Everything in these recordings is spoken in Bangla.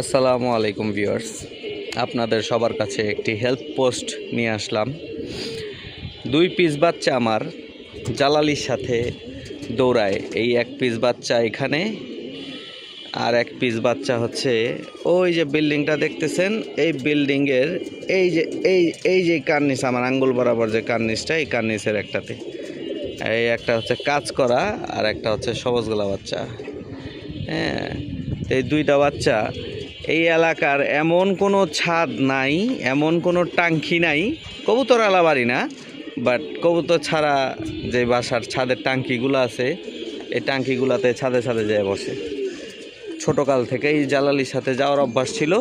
আসসালামু আলাইকুম ভিউয়ার্স, আপনাদের সবার কাছে একটি হেল্প পোস্ট নিয়ে আসলাম। 2 পিস বাচ্চা আমার জালালির সাথে দৌড়ায়। এই 1 পিস বাচ্চা এখানে, আর 1 পিস বাচ্চা হচ্ছে ওই যে বিল্ডিংটা দেখতেছেন, এই বিল্ডিংয়ের এই যে কার্নিস, আমার আঙ্গুল বরাবর যে কার্নিসটা, এই কার্নিসের একটাতে। এই একটা হচ্ছে কাজ করা, আর একটা হচ্ছে সবুজগোলা বাচ্চা। হ্যাঁ, এই 2টা বাচ্চা। এই এলাকার এমন কোনো ছাদ নাই, এমন কোনো টাঙ্কি নাই, কবুতর আলা বাড়ি না, বাট কবুতর ছাড়া যে বাসার ছাদের টাঙ্কিগুলো আছে, এই টাঙ্কিগুলোতে ছাদে ছাদে যায় বসে। ছোটোকাল থেকেই জালালির সাথে যাওয়ার অভ্যাস ছিল,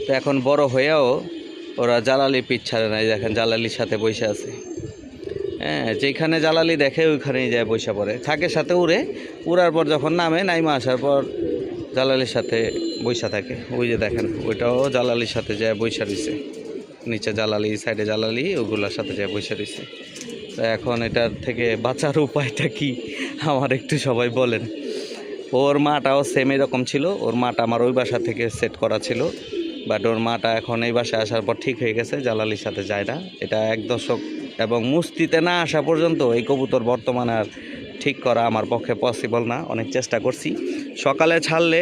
তো এখন বড় হয়েও ওরা জালালি পিছ ছাড়ে নাই। দেখেন জালালির সাথে বসে আছে। হ্যাঁ, যেখানে জালালি দেখে ওইখানেই যায় বসে পড়ে, থাকে সাথে উড়ার পর যখন নাইমা আসার পর জালালির সাথে বৈশা থাকে। ওই যে দেখেন, ওইটাও জালালির সাথে যায় বৈশা রয়েছে, নিচে জালালি, সাইডে জালালি, ওগুলোর সাথে যায় বৈশা রয়েছে। তো এখন এটার থেকে বাঁচার উপায়টা কি আমার একটু সবাই বলেন। ওর মাটাও সেম এরকম ছিল। ওর মাটা আমার ওই বাসা থেকে সেট করা ছিল, বাট ওর মাটা এখন এই বাসায় আসার পর ঠিক হয়ে গেছে, জালালির সাথে যায় না। এটা 1 দশক এবং মুস্তিতে না আসা পর্যন্ত এই কবুতর বর্তমানে আর ঠিক করা আমার পক্ষে পসিবল না। অনেক চেষ্টা করছি। সকালে ছাড়লে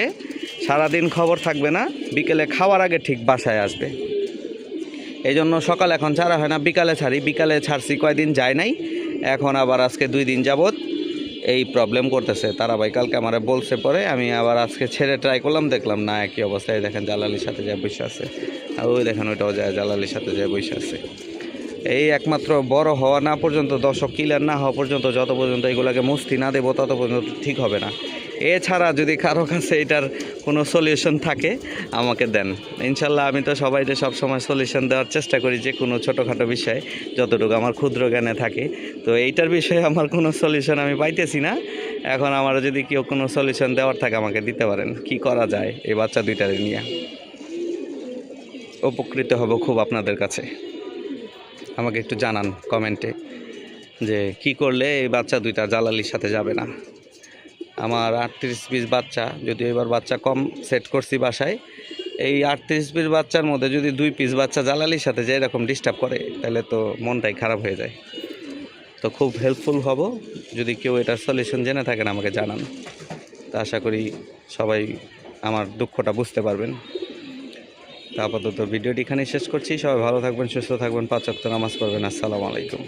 সারাদিন খবর থাকবে না, বিকেলে খাওয়ার আগে ঠিক বাসায় আসবে। এই জন্য সকালে এখন ছাড়া হয় না, বিকালে ছাড়ি। বিকালে ছাড়ছি, কয়দিন যায় নাই, এখন আবার আজকে 2 দিন যাবৎ এই প্রবলেম করতেছে। তারা ভাই কালকে আমার বলছে, পরে আমি আবার আজকে ছেড়ে ট্রাই করলাম, দেখলাম না, একই অবস্থায়। দেখেন জালালির সাথে যায় বসে আছে, আর ওই দেখেন ওইটাও যায় জালালির সাথে যায় বসে আছে। এই একমাত্র বড় হওয়া না পর্যন্ত, দর্শক ক্লিয়ার না হওয়া পর্যন্ত, যত পর্যন্ত এগুলোকে মুস্তি না দেবো তত পর্যন্ত ঠিক হবে না। এছাড়া যদি কারো কাছে এটার কোনো সলিউশন থাকে আমাকে দেন, ইনশাল্লাহ। আমি তো সবাইকে সবসময় সলিউশন দেওয়ার চেষ্টা করি, যে কোনো ছোটোখাটো বিষয়ে যতটুকু আমার ক্ষুদ্র জ্ঞানে থাকে। তো এইটার বিষয়ে আমার কোনো সলিউশন আমি পাইতেছি না। এখন আমার যদি কেউ কোনো সলিউশন দেওয়ার থাকে আমাকে দিতে পারেন, কি করা যায় এই বাচ্চা 2টারে নিয়ে। উপকৃত হব খুব আপনাদের কাছে। আমাকে একটু জানান কমেন্টে যে কি করলে এই বাচ্চা 2টা জালালির সাথে যাবে না। আমার 38 পিস বাচ্চা, যদিও এবার বাচ্চা কম সেট করছি বাসায়, এই 38 পিস বাচ্চার মধ্যে যদি 2 পিস বাচ্চা জালালির সাথে যে এরকম ডিস্টার্ব করে, তাহলে তো মনটাই খারাপ হয়ে যায়। তো খুব হেল্পফুল হব যদি কেউ এটার সলিউশন জেনে থাকেন, আমাকে জানান। তা আশা করি সবাই আমার দুঃখটা বুঝতে পারবেন। তা আপাতত ভিডিওটি এখানেই শেষ করছি। সবাই ভালো থাকবেন, সুস্থ থাকবেন, 5 ওয়াক্ত নামাজ পড়বেন। আসসালামু আলাইকুম।